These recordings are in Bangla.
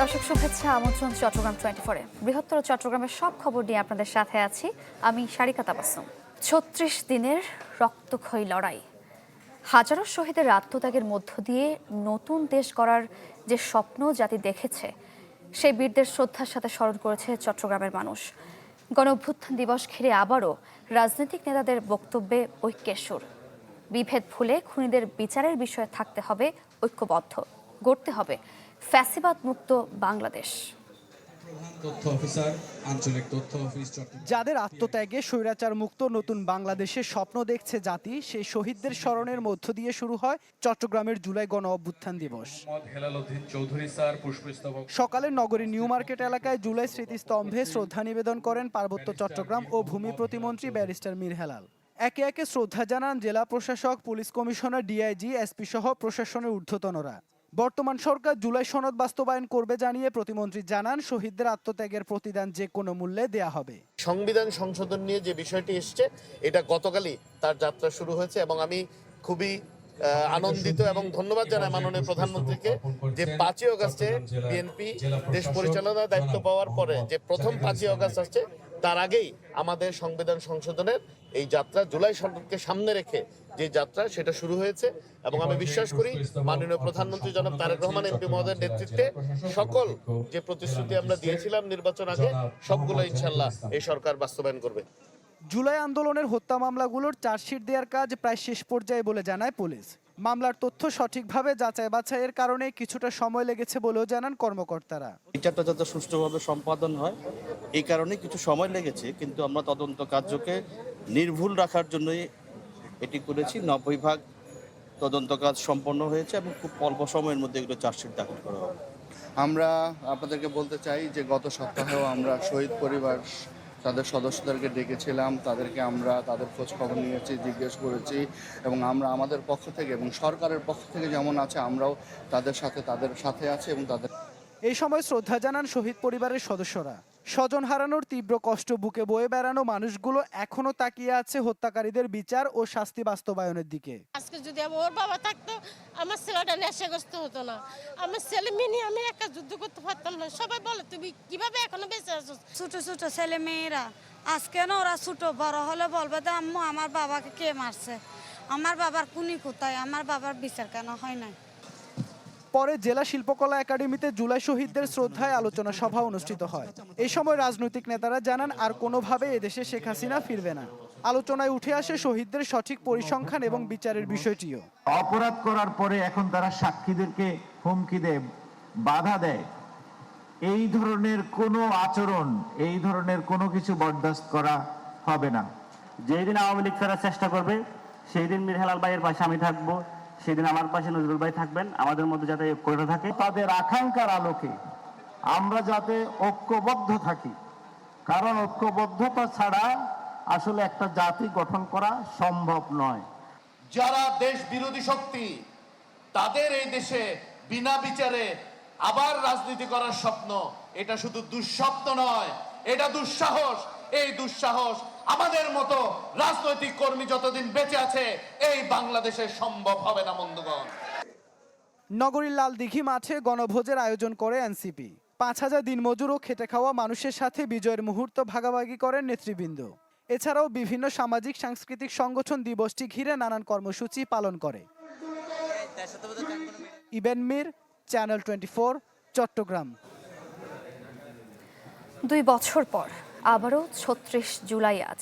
দর্শক শুভেচ্ছা, আমন্ত্রণ চট্টগ্রাম 24-এ। বৃহত্তর চট্টগ্রামের সব খবর নিয়ে আপনাদের সাথে আছি আমি সারিকা তাবাসসুম। 36 দিনের রক্তক্ষয়ী লড়াই, হাজারো শহীদের আত্মত্যাগের মধ্য দিয়ে নতুন দেশ গড়ার যে স্বপ্ন জাতি দেখেছে, সেই বীরদের শ্রদ্ধার সাথে স্মরণ করেছে চট্টগ্রামের মানুষ। গণ অভ্যুত্থান দিবস ঘিরে আবারও রাজনৈতিক নেতাদের বক্তব্যে ঐক্যের সুর। বিভেদ ভুলে খুনিদের বিচারের বিষয়ে থাকতে হবে ঐক্যবদ্ধ, গড়তে হবে ফ্যাসিবাদ মুক্ত বাংলাদেশ। যাদের আত্মত্যাগে স্বৈরাচার মুক্ত নতুন বাংলাদেশের স্বপ্ন দেখছে জাতি, সেই শহীদদের স্মরণের মধ্য দিয়ে শুরু হয় চট্টগ্রামের জুলাই গণ অভ্যুত্থান দিবস। সকালে নগরীর নিউ মার্কেট এলাকায় জুলাই স্মৃতিস্তম্ভে শ্রদ্ধা নিবেদন করেন পার্বত্য চট্টগ্রাম ও ভূমি প্রতিমন্ত্রী ব্যারিস্টার মীর হেলাল। একে একে শ্রদ্ধা জানান জেলা প্রশাসক, পুলিশ কমিশনার, ডিআইজি, এসপি সহ প্রশাসনের ঊর্ধ্বতনরা। বর্তমান সরকার জুলাই সনদ বাস্তবায়ন করবে জানিয়ে প্রতিমন্ত্রী জানান, শহীদদের আত্মত্যাগের প্রতিদান যে কোনো মূল্যে দেয়া হবে। সংবিধান সংশোধন নিয়ে যে বিষয়টি এসছে, এটা গতকালই তার যাত্রা শুরু হয়েছে এবং আমি খুবই আনন্দিত এবং ধন্যবাদ জানাই মাননীয় প্রধানমন্ত্রীকে যে 5ই আগস্টে বিএনপি দেশ পরিচালনার দায়িত্ব পাওয়ার পরে যে প্রথম 5ই আগস্ট আসছে, তার আগেই আমাদের সংবিধান সংশোধনের এই যাত্রা জুলাই সনদকে সামনে রেখে যে যাত্রা সেটা শুরু হয়েছে। এবং আমি বিশ্বাস করি মাননীয় প্রধানমন্ত্রী জনাব তারেক রহমান এমপি মহোদয়ের নেতৃত্বে সকল যে প্রতিশ্রুতি আমরা দিয়েছিলাম নির্বাচন আগে, সবগুলো ইনশাল্লাহ এই সরকার বাস্তবায়ন করবে। জুলাই আন্দোলনের হত্যা মামলাগুলোর চার্জশিট দেওয়ার কাজ প্রায় শেষ পর্যায়ে বলে জানায় পুলিশ। মামলার তথ্য সঠিকভাবে যাচাই বাছাইয়ের কারণে কিছুটা সময় লেগেছে বলেও জানান কর্মকর্তারা। বিচারটা যাতে সুষ্ঠুভাবে সম্পাদন হয়, এই কারণে কিছু সময় লেগেছে, কিন্তু আমরা তদন্ত কার্যকে নির্ভুল রাখার জন্যই এটি করেছি। 90% তদন্ত কাজ সম্পন্ন হয়েছে এবং খুব অল্প সময়ের মধ্যে এগুলো চার্জশিট দাখিল করা হবে। আমরা আপনাদেরকে বলতে চাই যে গত সপ্তাহেও আমরা শহীদ পরিবার তাদের সদস্যদেরকে ডেকেছিলাম, তাদেরকে আমরা তাদের খোঁজ খবর নিয়েছি, জিজ্ঞেস করেছি এবং আমরা আমাদের পক্ষ থেকে এবং সরকারের পক্ষ থেকে যেমন আছে আমরাও তাদের সাথে আছি এবং তাদের। এই সময় শ্রদ্ধা জানান শহীদ পরিবারের সদস্যরা। স্বজন হারানোর তীব্র কষ্ট বুকে বয়ে বেড়ানো মানুষগুলো এখনো তাকিয়ে আছে হত্যাকারীদের বিচার ও শাস্তি বাস্তবায়নের দিকে। আজকে যদি ওর বাবা থাকতো, আমার ছেলেটা নেশাগ্রস্ত হতো না, আমার ছেলে মেয়ে আমি একা যুদ্ধ করতে পারতাম না। সবাই বলে তুমি কিভাবে এখনো বেঁচে আছো। ছোট ছোট ছেলে মেয়েরা আজকে না, ওরা ছোট বড় হলে বলবে যে আম্মু আমার বাবাকে কে মারছে, আমার বাবার খুনি কোথায়, আমার বাবার বিচার কেন হয় না। পরে জেলা শিল্পকলা একাডেমিতে জুলাই শহীদদের শ্রদ্ধায় আলোচনা সভা অনুষ্ঠিত হয়। এই সময় রাজনৈতিক নেতারা জানান, আর কোনোভাবে এদেশে শেখ হাসিনা ফিরবে না। আলোচনায় উঠে আসে শহীদদের সঠিক পরিসংখ্যান এবং বিচারের বিষয়টিও। অপরাধ করার পরে এখন তারা সাক্ষীদেরকে হুমকি দেয়, বাধা দেয়। এই ধরনের কোনো আচরণ, এই ধরনের কোনো কিছু বরদাস্ত করা হবে না। যেই দিন আওয়ামী লীগ ফেরার চেষ্টা করবে, সেই দিন মীর হেলাল ভাইয়ের পাশে আমি থাকবো, সেদিন আমার পাশে নজরুল ভাই থাকবেন। আমাদের মধ্যে যাতে ঐক্যতা থাকে, তাদের আকাঙ্ক্ষার আলোকে আমরা যাতে ঐক্যবদ্ধ থাকি, কারণ ঐক্যবদ্ধতা ছাড়া আসলে একটা জাতি গঠন করা সম্ভব নয়। যারা দেশ বিরোধী শক্তি, তাদের এই দেশে বিনা বিচারে আবার রাজনীতি করার স্বপ্ন, এটা শুধু দুঃস্বপ্ন নয়, এটা দুঃসাহস। এই দুঃসাহস আমাদের মতো রাজনৈতিক কর্মী যতদিন বেঁচে আছে এই বাংলাদেশে সম্ভব হবে না বন্ধুগণ। নগরীর লাল দিঘি মাঠে গণভোজের আয়োজন করে এনসিপি। 5000 দিনমজুর ও খেটে খাওয়া মানুষের সাথে বিজয়ের মুহূর্ত ভাগাভাগি করেন নেতৃবৃন্দ। এছাড়াও বিভিন্ন সামাজিক সাংস্কৃতিক সংগঠন দিবসটি ঘিরে নানান কর্মসূচি পালন করে। ইবেন মীর, চ্যানেল 24, চট্টগ্রাম। 2 বছর পর আবারও 36 জুলাই আজ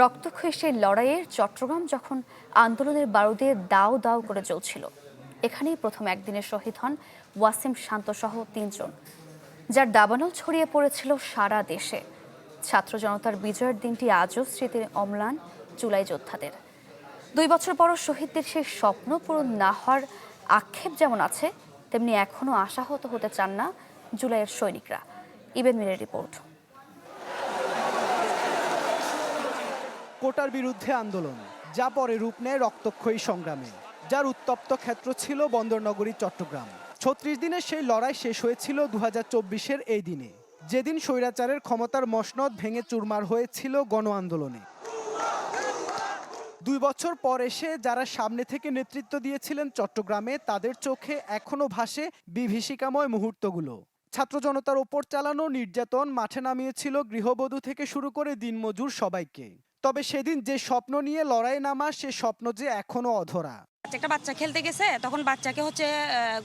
রক্তক্ষয়ী সেই লড়াইয়ের চট্টগ্রাম যখন আন্দোলনের বারুদে দাও দাও করে চলছিল, এখানেই প্রথম একদিনের শহীদ হন ওয়াসিম শান্তসহ 3 জন, যার দাবানল ছড়িয়ে পড়েছিল সারা দেশে। ছাত্র জনতার বিজয়ের দিনটি আজও স্মৃতির অম্লান জুলাই যোদ্ধাদের। 2 বছর পরও শহীদদের সেই স্বপ্ন পূরণ না হওয়ার আক্ষেপ যেমন আছে, তেমনি এখনও আশাহত হতে চান না জুলাইয়ের সৈনিকরা। ইবেন মিরের রিপোর্ট। কোটার বিরুদ্ধে আন্দোলন, যা পরে রূপ নেয় রক্তক্ষয়ী সংগ্রামে, যার উত্তপ্ত ক্ষেত্র ছিল বন্দরনগরী চট্টগ্রাম। 36 দিনের সেই লড়াই শেষ হয়েছিল 2024-এর এই দিনে, যেদিন স্বৈরাচারের ক্ষমতার মসনদ ভেঙে চুরমার হয়েছিল গণ আন্দোলনে। 2 বছর পর এসে যারা সামনে থেকে নেতৃত্ব দিয়েছিলেন চট্টগ্রামে, তাদের চোখে এখনো ভাসে বিভীষিকাময় মুহূর্তগুলো। ছাত্র জনতার ওপর চালানো নির্যাতন মাঠে নামিয়েছিল গৃহবধূ থেকে শুরু করে দিনমজুর সবাইকে। তবে সেদিন যে স্বপ্ন নিয়ে লড়াই নামা, সে স্বপ্ন যে এখনো অধরা। একটা বাচ্চা খেলতে গেছে, তখন বাচ্চাকে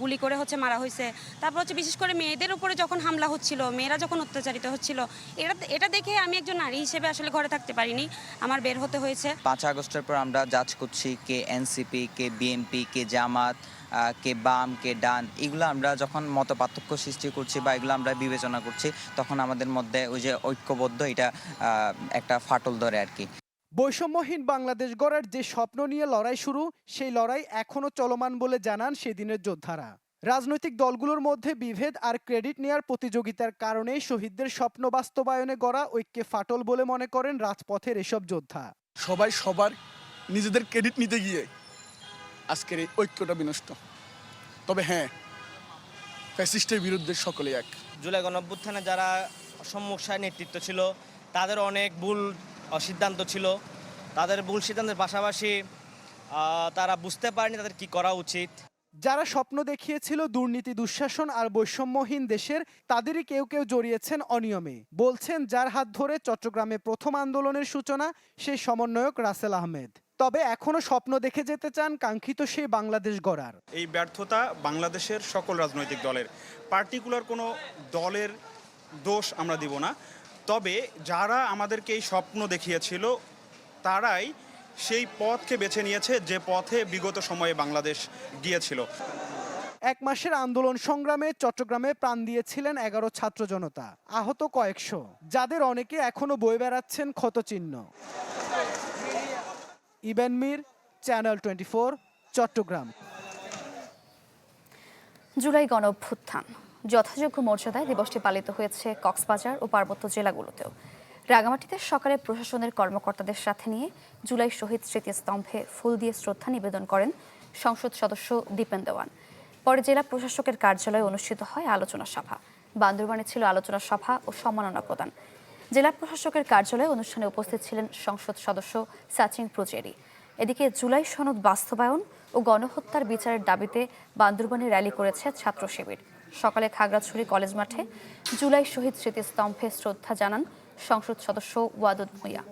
গুলি করে মারা হয়েছে। তারপর বিশেষ করে মেয়েদের উপরে যখন হামলা হচ্ছিল, মেয়েরা যখন অত্যাচারিত হচ্ছিল, এটা দেখে আমি একজন নারী হিসেবে আসলে ঘরে থাকতে পারিনি, আমার বের হতে হয়েছে। 5 আগস্টের পর আমরা জাজ করছি কে এনসিপি, কে বিএনপি, কে জামাত, কে বাম, কে ডান, এগুলো আমরা যখন মত পার্থক্য সৃষ্টি করছি বা এগুলো আমরা বিবেচনা করছি, তখন আমাদের মধ্যে ওই যে ঐক্যবদ্ধ এটা একটা ফাটল ধরে আর কি। বৈষম্যহীন বাংলাদেশ গড়ার যে স্বপ্ন নিয়ে লড়াই শুরু, সেই লড়াই এখনো চলমান বলে জানান সেদিনের যোদ্ধারা। রাজনৈতিক দলগুলোর মধ্যে বিভেদ আর ক্রেডিট নেয়ার প্রতিযোগিতার কারণেই শহীদদের স্বপ্ন বাস্তবায়নে গড়া ঐক্যে ফাটল বলে মনে করেন রাজপথের এসব যোদ্ধা। সবাই সবার নিজেদের ক্রেডিট নিতে গিয়ে আজকের এই ঐক্যটা বিনষ্ট। তবে হ্যাঁ, ফ্যাসিস্টের বিরুদ্ধে সকলে এক। জুলাই গণঅভ্যুত্থানে যারা সম্মুখসায় নেতৃত্ব ছিল, তাদের অনেক ভুল সিদ্ধান্ত ছিল। তাদের ভুল সিদ্ধান্তের পাশাপাশি তারা বুঝতে পারেনি তাদের কি করা উচিত। যারা স্বপ্ন দেখিয়েছিল দুর্নীতি, দুঃশাসন আর বৈষম্যহীন দেশের, তাদেরই কেউ কেউ জড়িয়েছেন অনিয়মে। বলছেন যার হাত ধরে চট্টগ্রামে প্রথম আন্দোলনের সূচনা, সেই সমন্বয়ক রাসেল আহমেদ। তবে এখনো স্বপ্ন দেখে যেতে চান কাঙ্ক্ষিত সেই বাংলাদেশ গড়ার। এই ব্যর্থতা বাংলাদেশের সকল রাজনৈতিক দলের, পার্টিকুলার কোনো দলের দোষ আমরা দিব না। তবে যারা আমাদেরকে এই স্বপ্ন দেখিয়েছিল, তারাই সেই পথকে বেছে নিয়েছে যে পথে বিগত সময়ে বাংলাদেশ গিয়েছিল। 1 মাসের আন্দোলন সংগ্রামে চট্টগ্রামে প্রাণ দিয়েছিলেন 11 ছাত্র জনতা, আহত কয়েকশো, যাদের অনেকে এখনো বয়ে বেড়াচ্ছেন ক্ষতচিহ্ন। ইবেন মির, চ্যানেল 24, চট্টগ্রাম। জুলাই গণঅভ্যুত্থান যথাযোগ্য মর্যাদায় দিবসটি পালিত হয়েছে কক্সবাজার ও পার্বত্য জেলাগুলোতেও। রাঙামাটিতে সকালে প্রশাসনের কর্মকর্তাদের সাথে নিয়ে জুলাই শহীদ স্মৃতিস্তম্ভে ফুল দিয়ে শ্রদ্ধা নিবেদন করেন সংসদ সদস্য দীপেন দেওয়ান। পরে জেলা প্রশাসকের কার্যালয়ে অনুষ্ঠিত হয় আলোচনা সভা। বান্দরবানে ছিল আলোচনা সভা ও সম্মাননা প্রদান। জেলা প্রশাসকের কার্যালয়ে অনুষ্ঠানে উপস্থিত ছিলেন সংসদ সদস্য সাচিন প্রুজেরি। এদিকে জুলাই সনদ বাস্তবায়ন ও গণহত্যার বিচারের দাবিতে বান্দরবানে র্যালি করেছে ছাত্র শিবির। সকালে খাগড়াছড়ি কলেজ মাঠে জুলাই শহীদ স্মৃতিস্তম্ভে শ্রদ্ধা জানান সংসদ সদস্য ওয়াদুদ ভূঁইয়া।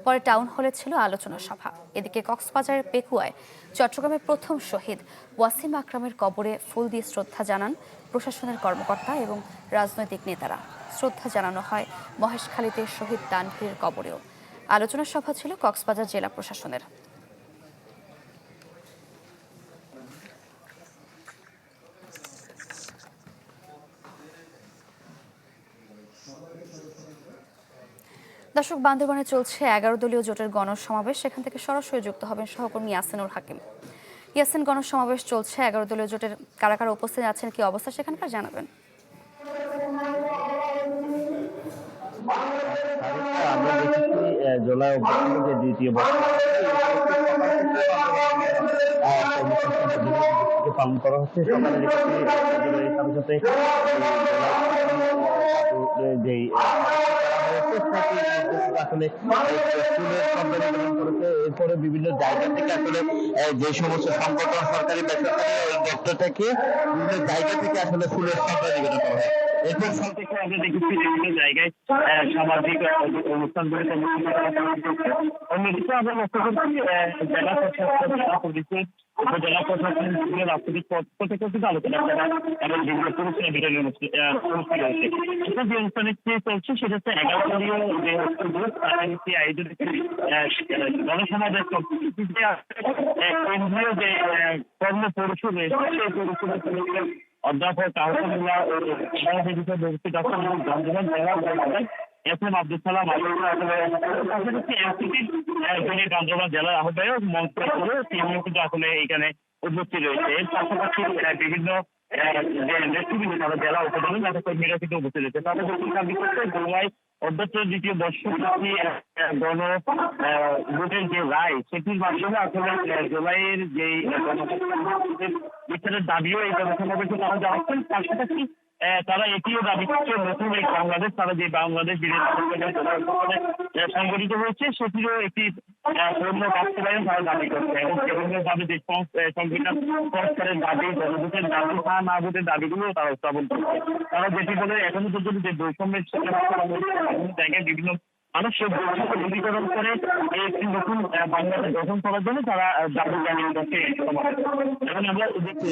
পরে টাউন হলে ছিল আলোচনা সভা। এদিকে কক্সবাজারের পেকুয়ায় চট্টগ্রামের প্রথম শহীদ ওয়াসিম আকরামের কবরে ফুল দিয়ে শ্রদ্ধা জানান প্রশাসনের কর্মকর্তা এবং রাজনৈতিক নেতারা। শ্রদ্ধা জানানো হয় মহেশখালীতে শহীদ তানভীরের কবরেও। আলোচনা সভা ছিল কক্সবাজার জেলা প্রশাসনের। দর্শক, বান্দরবানে চলছে 11 দলীয় জোটের গণসমাবেশ। সেখান থেকে সরাসরি যুক্ত হবেন সহকর্মী ইয়াসিনুল হাকিম। ইয়াসিন, গণসমাবেশ চলছে, 11 দলীয় জোটের কারা কারা উপস্থিত আছেন, কি অবস্থা সেখানকার জানাবেন? আমরা দেখেছি জুলাই অভ্যুত্থানের যে দ্বিতীয় বর্ষ পালন করা হচ্ছে। সকালে দেখেছি যেই আসলে এরপরে বিভিন্ন জায়গা থেকে আসলে যে সমস্ত সংগঠন, সরকারি বেসরকারি দপ্তর থেকে বিভিন্ন জায়গা থেকে আসলে ফুলের শ্রদ্ধা নিবেদন করা হয়। এরপর থেকে আমরা দেখেছি বিভিন্ন জায়গায় সামাজিক অনুষ্ঠানগুলিতে অন্যদিকে আমরা লক্ষ্য করছি জেলা প্রশাসন, জেলা পুলিশের, উপজেলা প্রশাসন, রাজনৈতিক পক্ষ থেকে কিন্তু আলোচনা করা এবং বিভিন্ন পুরস্কার বিতরণ অনুষ্ঠিত হয়েছে। এটা যে অনুষ্ঠানটি চলছে সেটা হচ্ছে 11 দলীয় যে আয়োজিত গণসমাবেশ কেন্দ্রীয় যে কর্ম পরিষদ রয়েছে, সেই পরিষদের অধ্যাপক আহসানুল্লাহ সভাপতি উপস্থিত আছেন এবং বান্দরবান জেলা এস এম আব্দুল সালাম বান্দরবান জেলার আহ্বায়ক মঞ্চ করে তিনিও কিন্তু আসলে এখানে উপস্থিত রয়েছে। এর পাশাপাশি বিভিন্ন যে নেতৃবৃন্দ তারা জেলা উপজেলা নেতা কর্মীরা কিন্তু উপস্থিত রয়েছে। তাদের দাবি করছে জুলাই অধ্যক্ষ দ্বিতীয় বর্ষব্যাপী গণ ভোটের যে রায়, সেটির মাধ্যমে আসলে জুলাইয়ের যে বিচারের দাবিও এই গণসমাবেশে তারা জানাচ্ছেন। পাশাপাশি তারা এটিও দাবি করছে নতুন এই বাংলাদেশ, তারা যে বাংলাদেশ সংগঠিত হয়েছে সেটিরও একটি পূর্ণ বাস্তবায়ন তারা দাবি করছে এবং বিভিন্নভাবে যে সংবিধান সংস্কারের দাবি, জনগণের দাবি, মাহবুদের দাবিগুলো তারা উত্থাপন করছে। তারা যেটি বলে এখনো পর্যন্ত যে বৈষম্যের জায়গায় বিভিন্ন মানুষ বৈষম্য দূরীকরণ করে একটি নতুন বাংলাদেশ গঠন করার জন্য তারা দাবি জানিয়ে যাচ্ছে। এখন আমরা দেখছি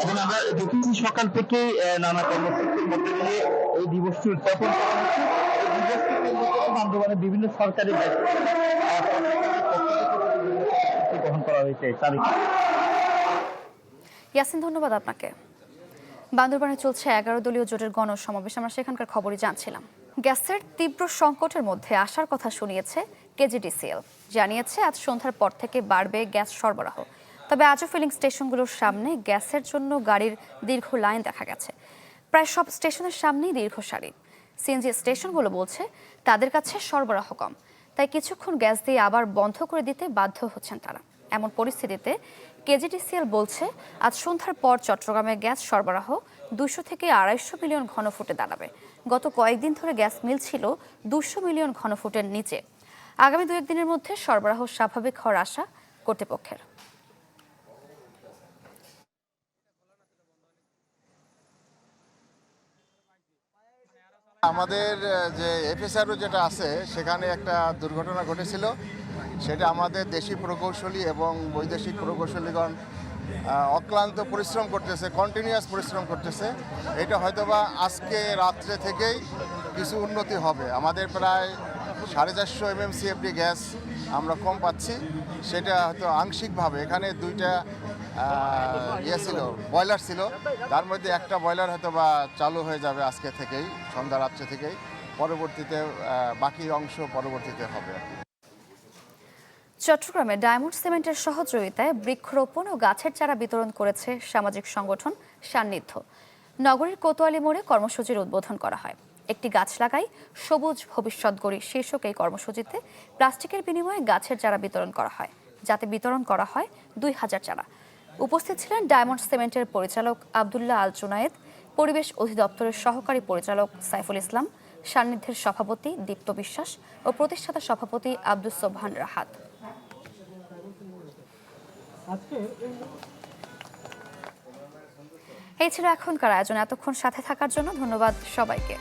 এখন আমরা দেখেছি সকাল থেকে নানা কর্মসূচির মধ্যে দিয়ে এই দিবসটি উদযাপন করা হচ্ছে। এই দিবসটির মধ্যে বান্দরবানের বিভিন্ন সরকারি গ্রহণ করা হয়েছে। ইয়াসিন, ধন্যবাদ আপনাকে। বান্দরবানে চলছে 11 দলীয় জোটের গণসমাবেশ, আমরা সেখানকার খবরই জানছিলাম। গ্যাসের তীব্র সংকটের মধ্যে আসার কথা শুনিয়েছে কেজিডিসিএল, জানিয়েছে আজ সন্ধ্যার পর থেকে বাড়বে গ্যাস সরবরাহ। তবে আজও ফিলিং স্টেশনগুলোর সামনে গ্যাসের জন্য গাড়ির দীর্ঘ লাইন দেখা গেছে। প্রায় সব স্টেশনের সামনেই দীর্ঘ সারি। সিএনজি স্টেশনগুলো বলছে তাদের কাছে সরবরাহ কম, তাই কিছুক্ষণ গ্যাস দিয়ে আবার বন্ধ করে দিতে বাধ্য হচ্ছেন তারা। এমন পরিস্থিতিতে কেজিডিসিএল বলছে আজ সন্ধ্যার পর চট্টগ্রামে গ্যাস সরবরাহ 200 থেকে 250 মিলিয়ন ঘনফুটে দাঁড়াবে। গত কয়েকদিন ধরে গ্যাস মিলছিল 200 মিলিয়ন ঘনফুটের নিচে। আগামী 2-1 দিনের মধ্যে সরবরাহ স্বাভাবিক হওয়ার আশা কর্তৃপক্ষের। আমাদের যে এফএসআরও যেটা আছে সেখানে একটা দুর্ঘটনা ঘটেছিল। সেটা আমাদের দেশি প্রকৌশলী এবং বৈদেশিক প্রকৌশলীগণ অক্লান্ত পরিশ্রম করতেছে, কন্টিনিউয়াস পরিশ্রম করতেছে। এটা হয়তোবা আজকে রাত্রে থেকেই কিছু উন্নতি হবে। আমাদের প্রায় 450 MMCFD গ্যাস আমরা কম পাচ্ছি, সেটা হয়তো আংশিকভাবে এখানে 2টা ছিল বয়লার ছিল, তার মধ্যে একটা বয়লার হয়তো বা চালু হয়ে যাবে আজকে থেকেই, সন্ধ্যা রাত্রে থেকেই। পরবর্তীতে বাকি অংশ পরবর্তীতে হবে। চট্টগ্রামে ডায়মন্ড সিমেন্টের সহযোগিতায় বৃক্ষরোপণ ও গাছের চারা বিতরণ করেছে সামাজিক সংগঠন সান্নিধ্য। নগরীর কোতোয়ালি মোড়ে কর্মসূচির উদ্বোধন করা হয়। একটি গাছ লাগাই, সবুজ ভবিষ্যৎ গড়ি শীর্ষক এই কর্মসূচিতে প্লাস্টিকের বিনিময়ে গাছের চারা বিতরণ করা হয়, যাতে বিতরণ করা হয় 2000 চারা। উপস্থিত ছিলেন ডায়মন্ড সিমেন্টের পরিচালক আব্দুল্লাহ আল জুনায়েদ, পরিবেশ অধিদপ্তরের সহকারী পরিচালক সাইফুল ইসলাম, সান্নিধ্যের সভাপতি দীপ্ত বিশ্বাস ও প্রতিষ্ঠাতা সভাপতি আব্দুস সোবহান রাহাত। এই ছিল এখনকার আয়োজন। এতক্ষণ সাথে থাকার জন্য ধন্যবাদ সবাইকে।